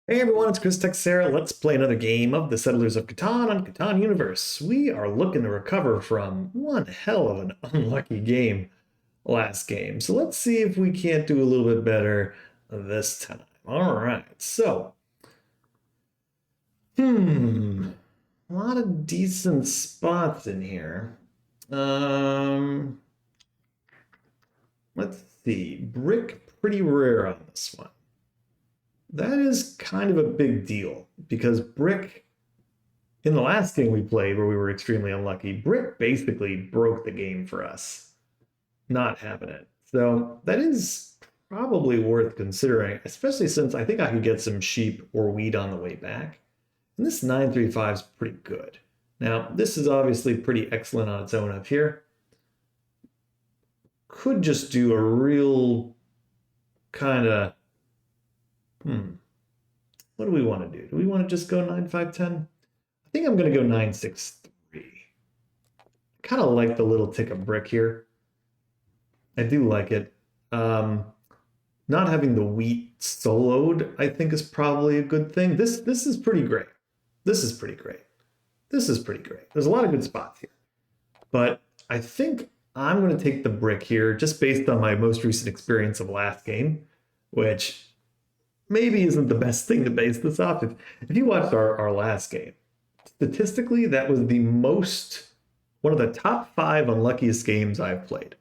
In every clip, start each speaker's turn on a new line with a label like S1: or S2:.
S1: Hey everyone, it's Chris Texera. Let's play another game of the Settlers of Catan on Catan Universe. We are looking to recover from one hell of an unlucky game last game. So let's see if we can't do a little bit better this time. All right, so, a lot of decent spots in here. Um, let's see. Brick, pretty rare on this one. That is kind of a big deal because brick in the last game we played where we were extremely unlucky, brick basically broke the game for us, not having it. So that is probably worth considering, especially since I think I could get some sheep or wheat on the way back. And this 935 is pretty good. Now, this is obviously pretty excellent on its own up here. Could just do a real kind of, what do we want to do? Do we want to just go 9510? I think I'm going to go 963. Kind of like the little tick of brick here. I do like it. Not having the wheat soloed, I think, is probably a good thing. This is pretty great. This is pretty great. This is pretty great. There's a lot of good spots here. But I think I'm going to take the brick here just based on my most recent experience of last game, which maybe isn't the best thing to base this off. If you watched our last game, statistically, that was one of the top 5 unluckiest games I've played.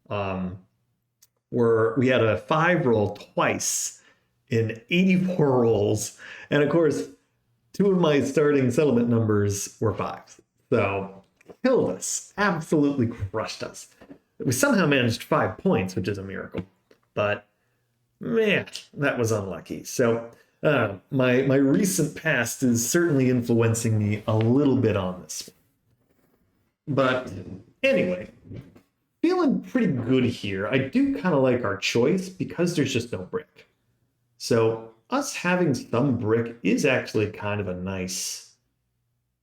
S1: Where we had a 5 roll twice in 84 rolls. And of course, 2 of my starting settlement numbers were 5s. So killed us, absolutely crushed us. We somehow managed 5 points, which is a miracle. But man, that was unlucky. So my recent past is certainly influencing me a little bit on this. But anyway, feeling pretty good here. I do kind of like our choice because there's just no brick. So us having some brick is actually kind of a nice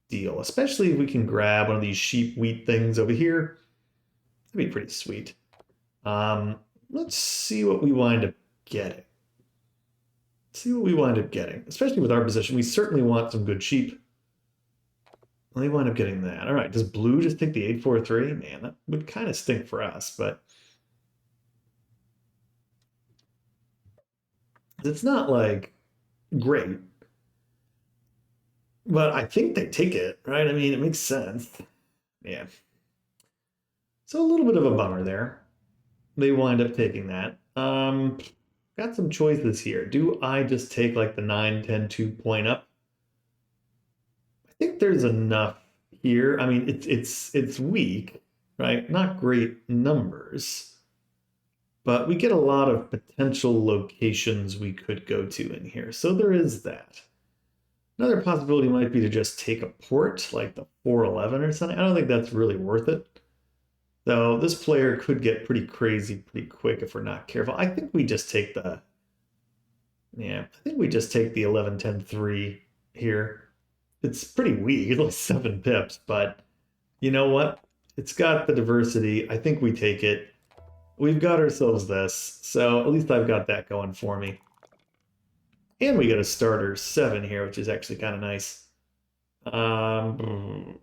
S1: deal, especially if we can grab one of these sheep wheat things over here. That'd be pretty sweet. Let's see what we wind up getting. Especially with our position. We certainly want some good sheep. They wind up getting that. All right, does blue just take the 843? Man, that would kind of stink for us, but it's not like great. But I think they take it, right? I mean, it makes sense. Yeah. So a little bit of a bummer there. They wind up taking that. Got some choices here. Do I just take like the 9, 10, 2 point up? I think there's enough here. I mean, it's weak, right? Not great numbers, but we get a lot of potential locations we could go to in here. So there is that. Another possibility might be to just take a port, like the 411 or something. I don't think that's really worth it. Though this player could get pretty crazy pretty quick if we're not careful. I think we just take the 11, 10, 3 here. It's pretty weak. It's like 7 pips, but you know what? It's got the diversity. I think we take it. We've got ourselves this, so at least I've got that going for me. And we get a starter 7 here, which is actually kind of nice. Who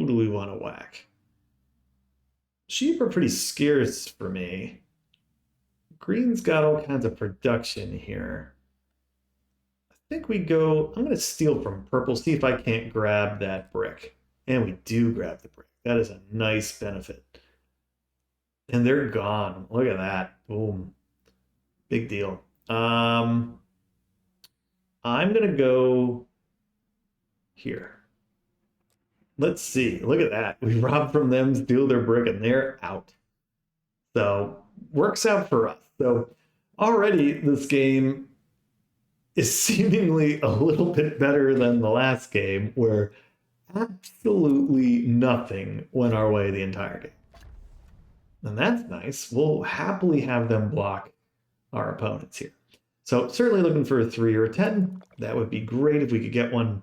S1: do we want to whack? Sheep are pretty scarce for me. Green's got all kinds of production here. I think we go, I'm going to steal from purple, see if I can't grab that brick. And we do grab the brick. That is a nice benefit. And they're gone. Look at that. Boom. Big deal. I'm going to go here. Let's see. Look at that. We robbed from them, steal their brick, and they're out. So, works out for us. So, already this game is seemingly a little bit better than the last game, where absolutely nothing went our way the entire game. And that's nice. We'll happily have them block our opponents here. So, certainly looking for a 3 or a 10. That would be great if we could get one.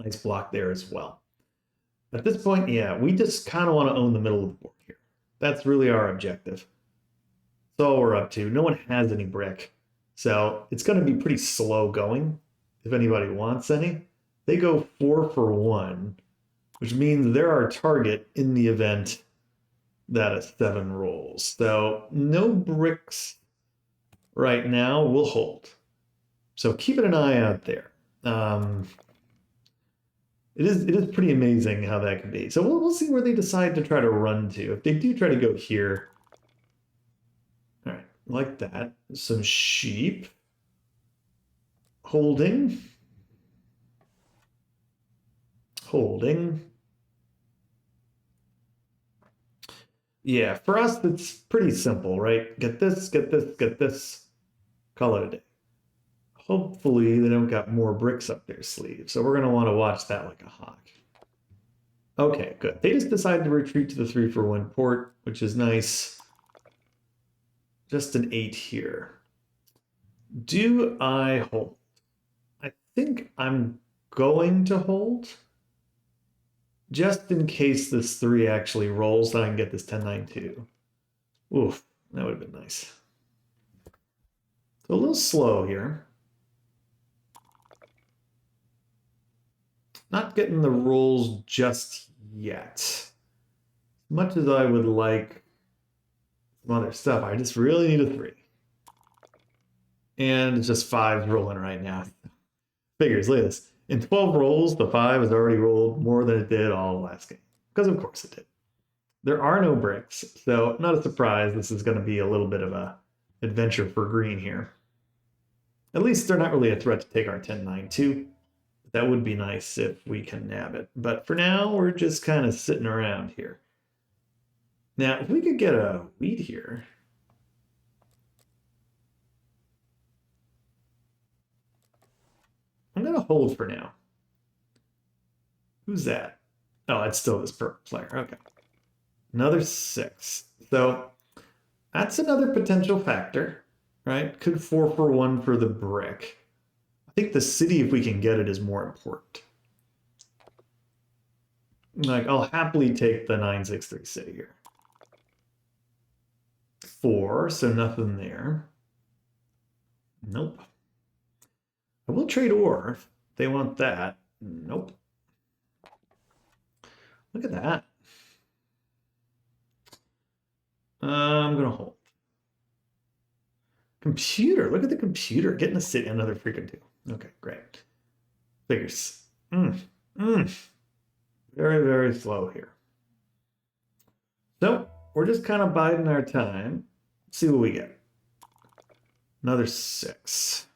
S1: Nice block there as well. At this point, yeah, we just kind of want to own the middle of the board here. That's really our objective. That's all we're up to. No one has any brick. So it's going to be pretty slow going if anybody wants any. They go 4 for 1, which means they're our target in the event that a 7 rolls. So no bricks right now. We'll hold. So keeping an eye out there. It is pretty amazing how that can be. So we'll see where they decide to try to run to. If they do try to go here, all right, like that. Some sheep. Holding. Holding. Yeah, for us, it's pretty simple, right? Get this, get this, get this. Call it a day. Hopefully they don't got more bricks up their sleeve. So we're going to want to watch that like a hawk. Okay, good. They just decided to retreat to the 3 for 1 port, which is nice. Just an 8 here. Do I hold? I think I'm going to hold. Just in case this 3 actually rolls, then I can get this 10-9-2. Oof, that would have been nice. So a little slow here. Not getting the rolls just yet. As much as I would like some other stuff, I just really need a 3. And it's just 5s rolling right now. Figures, look at this. In 12 rolls, the 5 has already rolled more than it did all last game. Because of course it did. There are no bricks, so not a surprise. This is going to be a little bit of a adventure for green here. At least they're not really a threat to take our 10-9-2. That would be nice if we can nab it. But for now, we're just kind of sitting around here. Now, if we could get a wheat here. I'm going to hold for now. Who's that? Oh, it's still this purple player. Okay. Another 6. So that's another potential factor, right? Could 4 for 1 for the brick. I think the city, if we can get it, is more important. Like, I'll happily take the 9-6-3 city here. 4, so nothing there. Nope. I will trade ore if they want that. Nope. Look at that. I'm going to hold. Computer. Look at the computer. Getting a city. Another freaking 2. Okay, great. Figures. Very, very slow here. So we're just kind of biding our time. Let's see what we get. Another 6.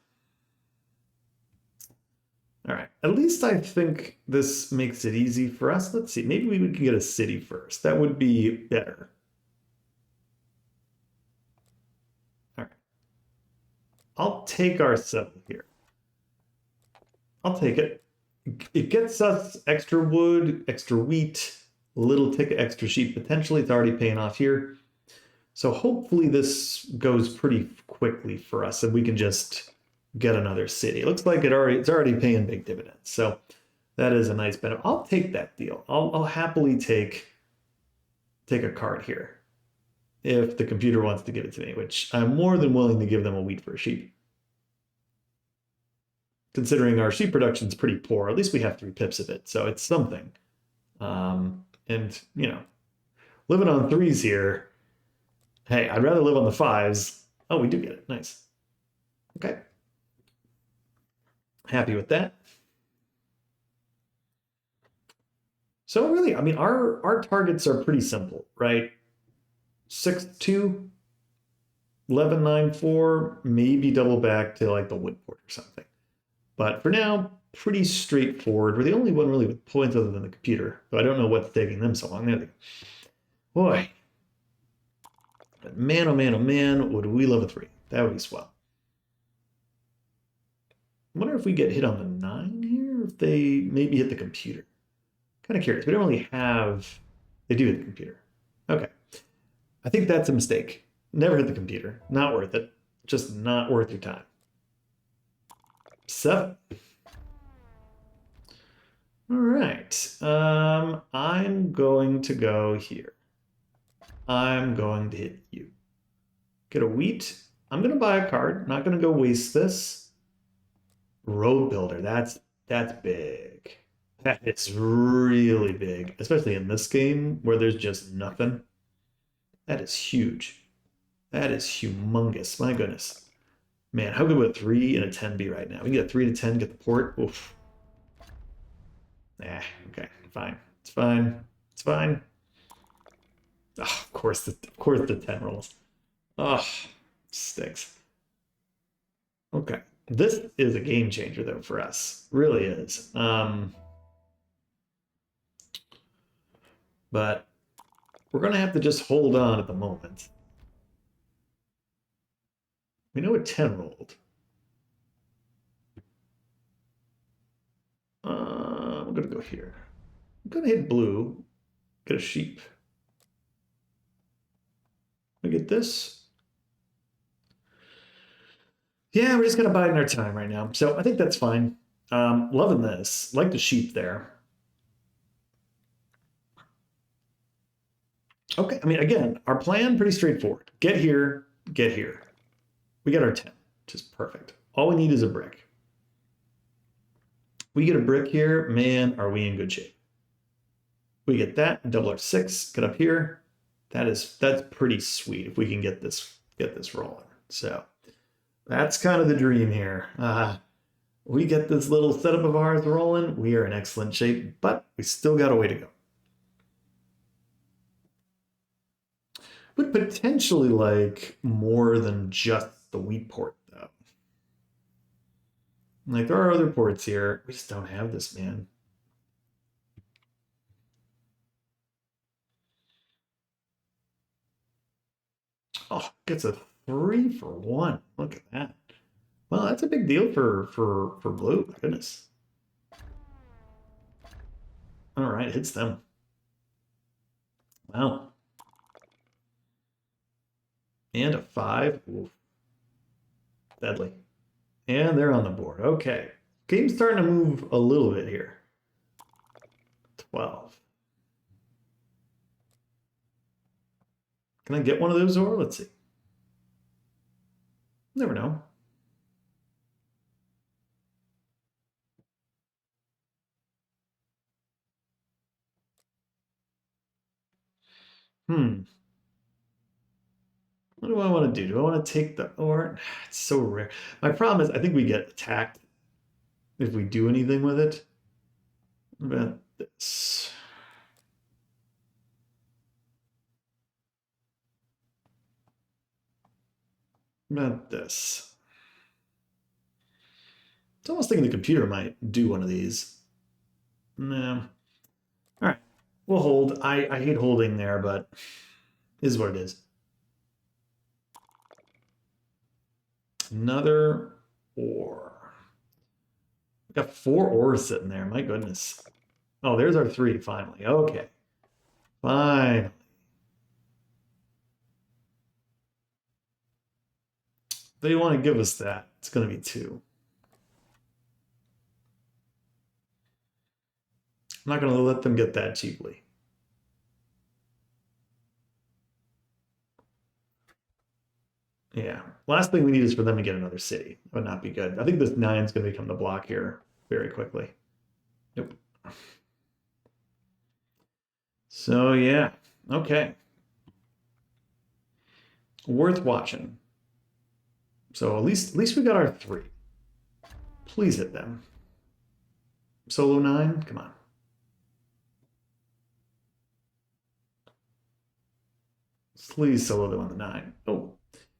S1: All right. At least I think this makes it easy for us. Let's see. Maybe we can get a city first. That would be better. All right. I'll take our 7 here. I'll take it. It gets us extra wood, extra wheat, a little tick of extra sheep. Potentially, it's already paying off here. So hopefully this goes pretty quickly for us and we can just get another city. It looks like it's already paying big dividends. So that is a nice benefit. I'll take that deal. I'll happily take a card here if the computer wants to give it to me, which I'm more than willing to give them a wheat for a sheep. Considering our sheep production is pretty poor, at least we have 3 pips of it, so it's something. And, you know, living on 3s here, hey, I'd rather live on the 5s. Oh, we do get it. Nice. Okay. Happy with that. So really, I mean, our targets are pretty simple, right? 6-2, 11-9-4, maybe double back to like the woodport or something. But for now, pretty straightforward. We're the only one really with points other than the computer. So I don't know what's taking them so long. There they go. Boy. But man, oh man, oh man, would we love a 3. That would be swell. I wonder if we get hit on the 9 here, if they maybe hit the computer. Kind of curious. We don't really have... They do hit the computer. Okay. I think that's a mistake. Never hit the computer. Not worth it. Just not worth your time. 7. All right. I'm going to go here. I'm going to hit you. Get a wheat. I'm gonna buy a card. Not gonna go waste this. Road Builder. That's big. That is really big, especially in this game where there's just nothing. That is huge. That is humongous. My goodness. Man, how good would a 3 and a 10 be right now? We can get a 3 to 10, get the port. Oof. Okay, fine. It's fine. It's fine. Oh, of course the 10 rolls. Oh, stinks. Okay. This is a game changer though for us. Really is. But we're gonna have to just hold on at the moment. We know a 10 rolled. I'm gonna go here. I'm gonna hit blue, get a sheep. I get this. Yeah, we're just gonna bide in our time right now. So I think that's fine. Loving this. Like the sheep there. Okay, I mean, again, our plan pretty straightforward. Get here, get here. We got our 10, which is perfect. All we need is a brick. We get a brick here, man, are we in good shape? We get that, double our 6, get up here. That's pretty sweet if we can get this rolling. So that's kind of the dream here. We get this little setup of ours rolling. We are in excellent shape, but we still got a way to go. Would potentially like more than just the wheat port, though. Like, there are other ports here. We just don't have this, man. Oh, gets a 3 for 1. Look at that. Well, that's a big deal for blue. My goodness. All right, hits them. Wow. And a 5. Oof. Deadly. And they're on the board. Okay. Game's starting to move a little bit here. 12. Can I get one of those or let's see. Never know. What do I want to do? Do I want to take the or? It's so rare. My problem is I think we get attacked if we do anything with it. What about this? What about this? It's almost thinking the computer might do one of these. No. All right. We'll hold. I hate holding there, but is what it is. Another ore. We got 4 ores sitting there. My goodness. Oh, there's our 3 finally. Okay. Fine. They want to give us that. It's going to be 2. I'm not going to let them get that cheaply. Yeah. Last thing we need is for them to get another city. That would not be good. I think this 9 is going to become the block here very quickly. Nope. So, yeah. Okay. Worth watching. So at least we got our 3. Please hit them. Solo 9? Come on. Please solo them on the 9. Oh,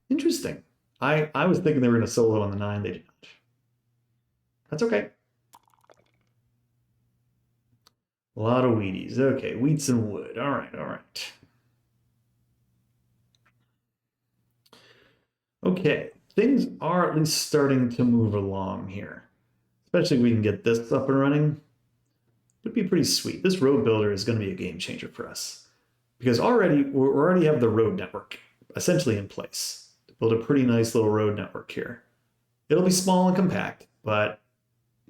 S1: interesting. I was thinking they were going to solo on the 9. They did not. That's okay. A lot of Wheaties. Okay, wheats and wood. All right, all right. Okay, things are at least starting to move along here. Especially if we can get this up and running. Would be pretty sweet. This road builder is going to be a game changer for us. Because we already have the road network essentially in place to build a pretty nice little road network here. It'll be small and compact, but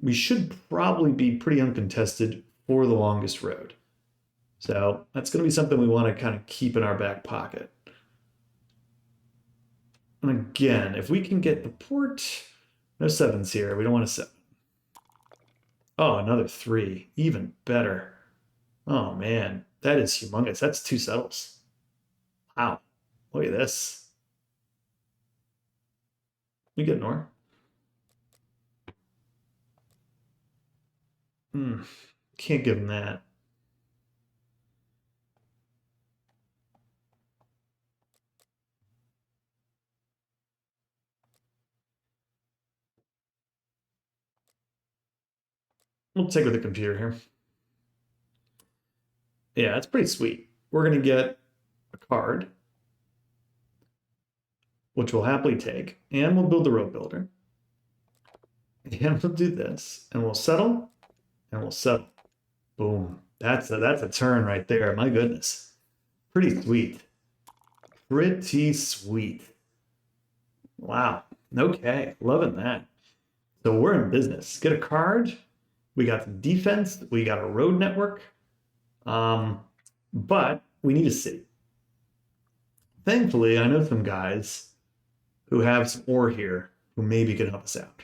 S1: we should probably be pretty uncontested for the longest road. So that's going to be something we want to kind of keep in our back pocket. And again, if we can get the port, no sevens here. We don't want a seven. Oh, another three. Even better. Oh, man. That is humongous. That's two settles. Wow. Look at this. We get Nor. Can't give him that. We'll take with the computer here. Yeah, it's pretty sweet. We're going to get a card, which we'll happily take, and we'll build the road builder. And we'll do this, and we'll settle, and we'll settle. Boom. That's a turn right there. My goodness. Pretty sweet. Pretty sweet. Wow. Okay. Loving that. So we're in business. Get a card. We got the defense. We got a road network. But we need a city. Thankfully, I know some guys who have some ore here who maybe can help us out.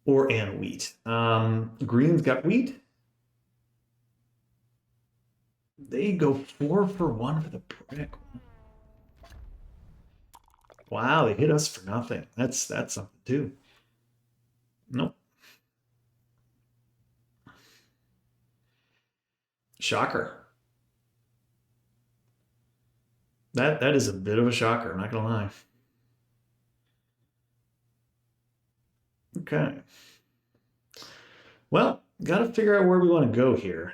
S1: Ore and wheat. Green's got wheat. They go 4 for 1 for the brick. Wow, they hit us for nothing. That's something too. Nope. Shocker. That is a bit of a shocker, I'm not gonna lie. Okay. Well, gotta figure out where we want to go here.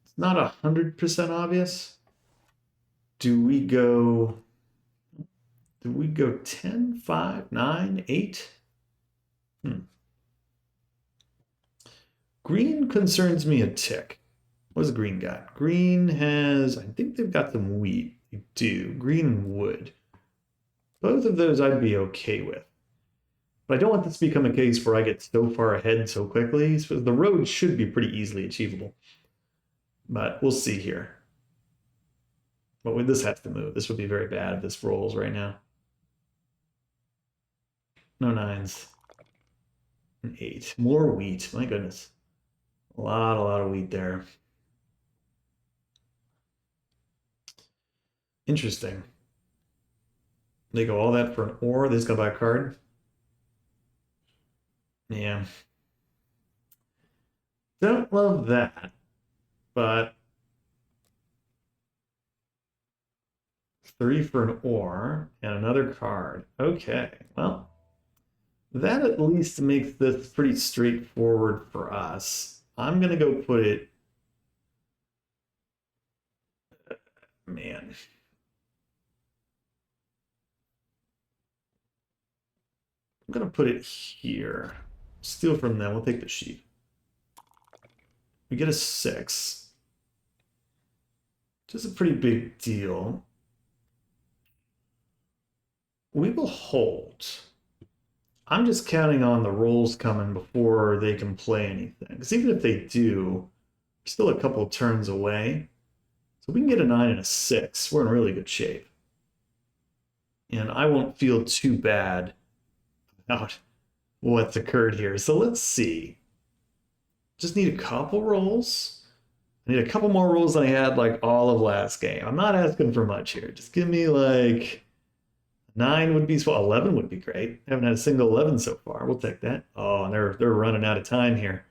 S1: It's not 100% obvious. Do we go 10, 5, 9, 8? Green concerns me a tick. What does green got? Green has, I think they've got some wheat. They do. Green and wood. Both of those I'd be okay with. But I don't want this to become a case where I get so far ahead so quickly. So the road should be pretty easily achievable. But we'll see here. But this has to move. This would be very bad if this rolls right now. No nines. An 8. More wheat. My goodness. A lot of wheat there. Interesting. They go all that for an ore. They just gotta buy a card. Yeah. Don't love that. But 3 for an ore and another card. Okay. Well, that at least makes this pretty straightforward for us. I'm gonna go put it. Man. I'm gonna put it here. Steal from them. We'll take the sheep. We get a 6. Which is a pretty big deal. We will hold. I'm just counting on the rolls coming before they can play anything. Because even if they do, we're still a couple of turns away. So we can get a 9 and a 6. We're in really good shape. And I won't feel too bad about what's occurred here. So let's see. Just need a couple rolls. I need a couple more rolls than I had like all of last game. I'm not asking for much here. Just give me like 9 would be swell. 11 would be great. I haven't had a single 11 so far. We'll take that. Oh, and they're running out of time here.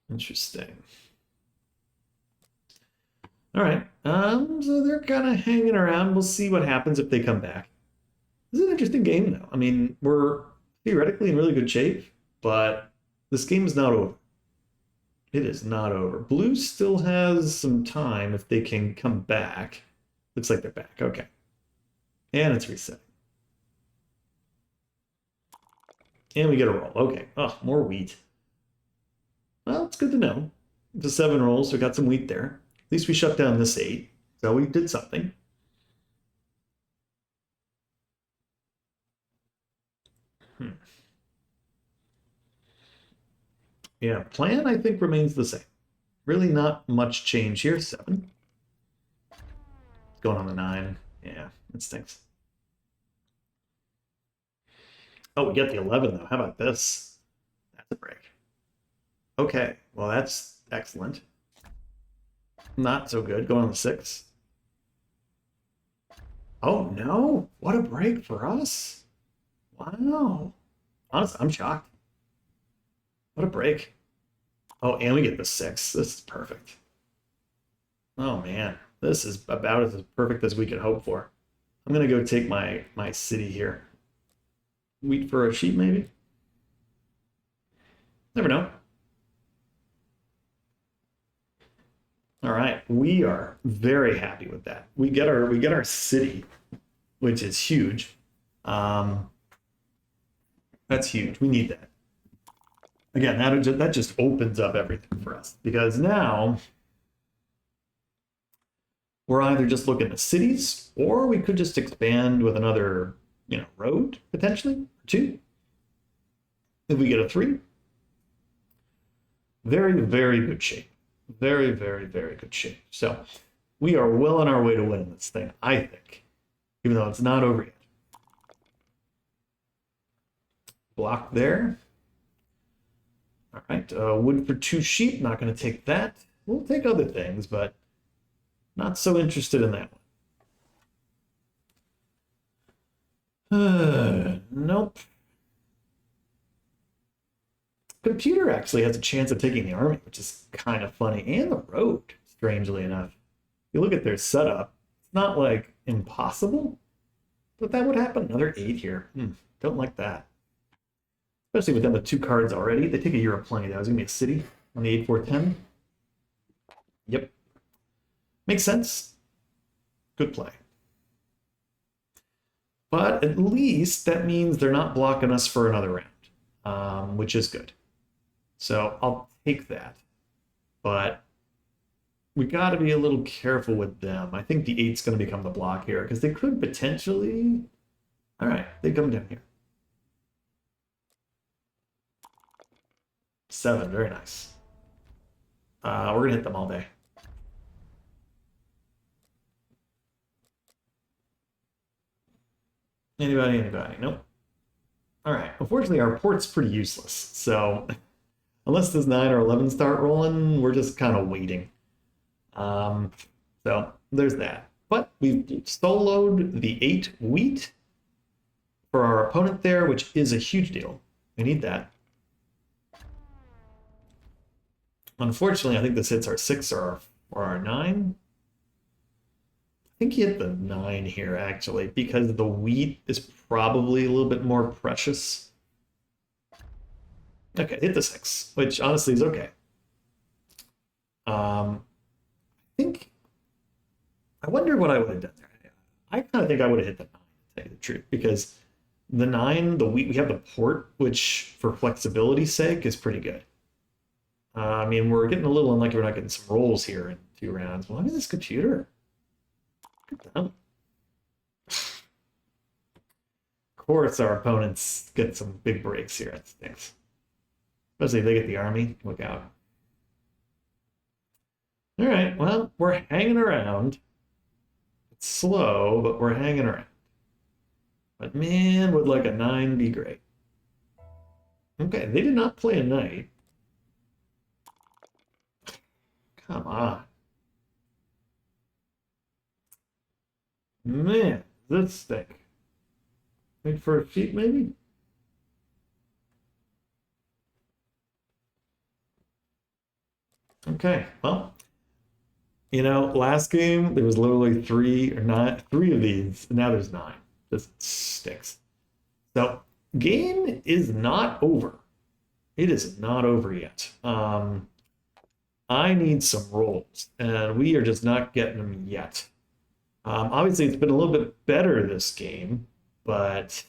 S1: Interesting. All right. So they're kind of hanging around. We'll see what happens if they come back. This is an interesting game, though. I mean, we're theoretically in really good shape, but this game is not over. It is not over. Blue still has some time if they can come back. Looks like they're back. Okay. And it's resetting. And we get a roll. Okay. Oh, more wheat. Well, it's good to know. The 7 rolls, we got some wheat there. At least we shut down this 8. So we did something. Yeah, plan I think remains the same. Really not much change here. 7. going on the 9. Yeah, it stinks. Oh, we get the 11 though. How about this? That's a break. Okay, well that's excellent. Not so good. Going on the 6. Oh no! What a break for us! Wow. Honestly, I'm shocked. What a break. Oh, and we get the 6. This is perfect. Oh man, this is about as perfect as we could hope for. I'm gonna go take my city here. Wheat for a sheep, maybe? Never know. All right, we are very happy with that. We get our city, which is huge. That's huge. We need that. Again, that just opens up everything for us because now we're either just looking at cities or we could just expand with another, road potentially, or 2. If we get a 3, very, very good shape. Very, very, very good shape. So we are well on our way to winning this thing, I think, even though it's not over yet. Block there. All right, wood for 2 sheep. Not going to take that. We'll take other things, but not so interested in that one. Nope. Computer actually has a chance of taking the army, which is kind of funny, and the road, strangely enough. You look at their setup, it's not like impossible, but that would happen. Another 8 here. Don't like that. Especially with them with 2 cards already. They take a year of playing. That was going to be a city on the 8-4-10. Yep. Makes sense. Good play. But at least that means they're not blocking us for another round, which is good. So I'll take that. But we got to be a little careful with them. I think the 8's going to become the block here because they could potentially... All right, they come down here. 7, very nice. We're going to hit them all day. Anybody? Nope. All right. Unfortunately, our port's pretty useless. So unless this 9 or 11 start rolling, we're just kind of waiting. So there's that. But we've soloed the 8 wheat for our opponent there, which is a huge deal. We need that. Unfortunately, I think this hits our 6 or our 9. I think he hit the 9 here, actually, because the wheat is probably a little bit more precious. Okay, hit the 6, which honestly is okay. I wonder what I would have done there. I kind of think I would have hit the 9, to tell you the truth, because the 9, the wheat, we have the port, which for flexibility's sake is pretty good. I mean, we're getting a little unlucky we're not getting some rolls here in 2 rounds. Well, look at this computer. Good them. Of course, our opponents get some big breaks here. That stinks. Especially if they get the army. Look out. All right, well, we're hanging around. It's slow, but we're hanging around. But man, would like a 9 be great. Okay, they did not play a knight. Come on. Man, this stink. Wait for a sheep, maybe? Okay, well, last game there was literally 3 of these, and now there's 9. This stinks. So, game is not over. It is not over yet. I need some rolls, and we are just not getting them yet. Obviously, it's been a little bit better this game, but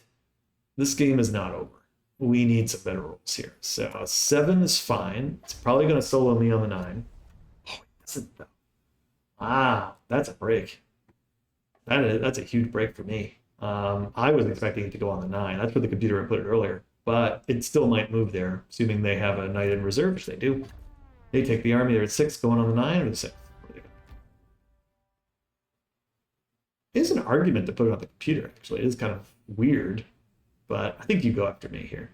S1: this game is not over. We need some better rolls here. So 7 is fine. It's probably going to solo me on the 9. Oh, it doesn't though. Wow, that's a break. That's a huge break for me. I was expecting it to go on the 9. That's where the computer had put it earlier, but it still might move there, assuming they have a knight in reserve, which they do. They take the army. They're at 6, going on the 9 or the 6. argument to put it on the computer, actually. It is kind of weird, but I think you go after me here.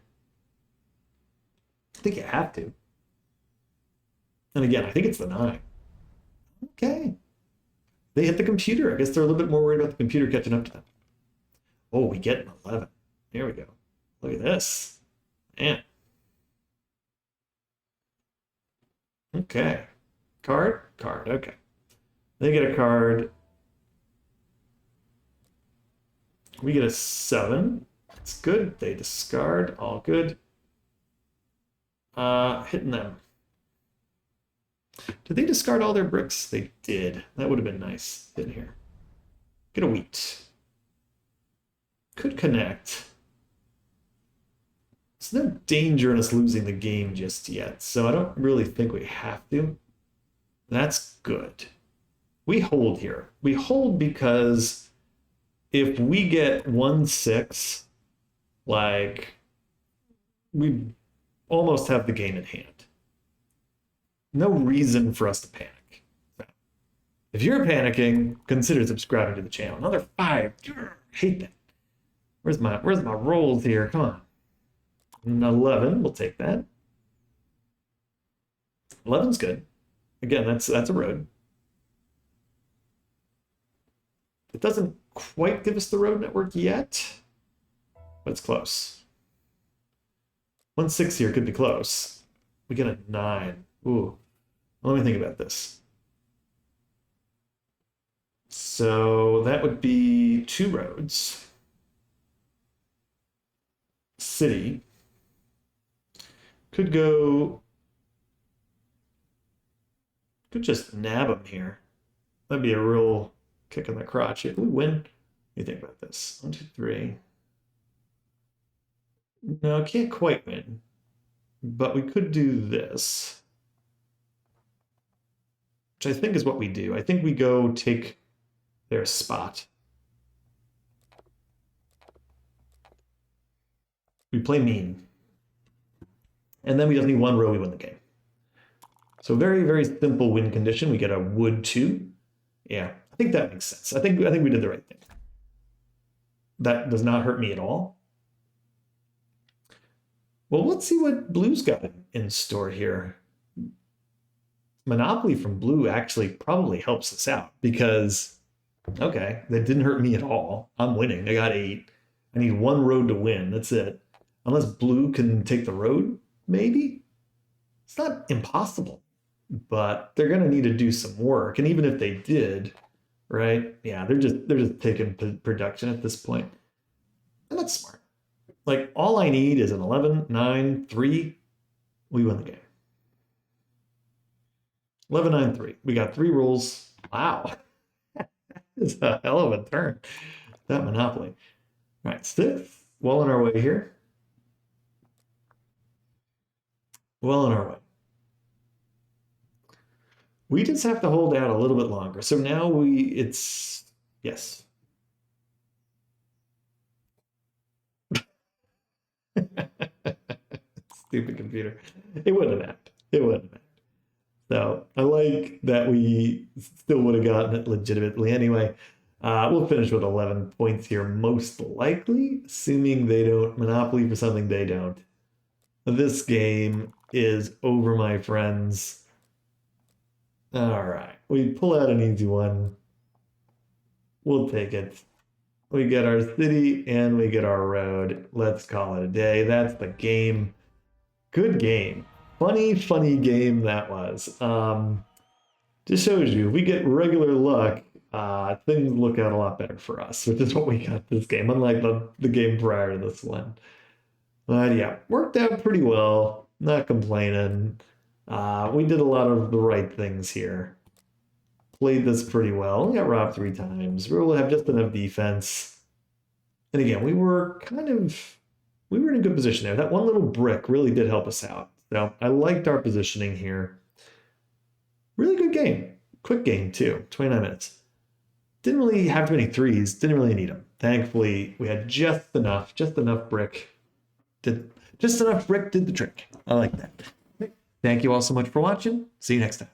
S1: I think you have to. And again, I think it's the 9. Okay. They hit the computer. I guess they're a little bit more worried about the computer catching up to them. Oh, we get an 11. Here we go. Look at this. Man. Okay. Card? Card. Okay. They get a card. We get a 7. That's good. They discard. All good. Hitting them. Did they discard all their bricks? They did. That would have been nice in here. Get a wheat. Could connect. There's no danger in us losing the game just yet, so I don't really think we have to. That's good. We hold here. We hold because if we get 1-6, like, we almost have the game in hand. No reason for us to panic. If you're panicking, consider subscribing to the channel. Another 5. Hate that. Where's my rolls here? Come on. An 11. We'll take that. 11's good. Again, that's a road. It doesn't quite give us the road network yet, but it's close. 1-6 here could be close. We get a 9. Ooh. Let me think about this. So that would be 2 roads. City. Could go... Could just nab them here. That'd be a real kick in the crotch. If we win, what do you think about this? 1, 2, 3. No, can't quite win. But we could do this, which I think is what we do. I think we go take their spot. We play mean. And then we just need 1 row, we win the game. So very, very simple win condition. We get a wood 2. Yeah, I think that makes sense. I think we did the right thing. That does not hurt me at all. Well, let's see what Blue's got in store here. Monopoly from Blue actually probably helps us out because, okay, that didn't hurt me at all. I'm winning. I got 8. I need 1 road to win. That's it. Unless Blue can take the road, maybe. It's not impossible, but they're going to need to do some work. And even if they did, right? Yeah, they're just taking production at this point. And that's smart. Like, all I need is an 11, 9, 3. We win the game. 11, 9, 3. We got 3 rolls. Wow. It's a hell of a turn. That Monopoly. All right, 6. Well on our way here. Well on our way. We just have to hold out a little bit longer. So now it's, yes. Stupid computer. It wouldn't have happened. It wouldn't have happened. So I like that we still would have gotten it legitimately. Anyway, we'll finish with 11 points here, most likely, assuming they don't Monopoly for something they don't. This game is over, my friends. All right, we pull out an easy one. We'll take it. We get our city and we get our road. Let's call it a day. That's the game. Good game. Funny game that was. Just shows you, if we get regular luck, things look out a lot better for us, which is what we got this game, unlike the game prior to this one. But yeah, worked out pretty well. Not complaining. We did a lot of the right things here. Played this pretty well. We got robbed 3 times. We were able to have just enough defense. And again, we were in a good position there. That one little brick really did help us out. So I liked our positioning here. Really good game. Quick game too, 29 minutes. Didn't really have too many 3s. Didn't really need them. Thankfully, we had just enough brick. Just enough brick did the trick. I like that. Thank you all so much for watching. See you next time.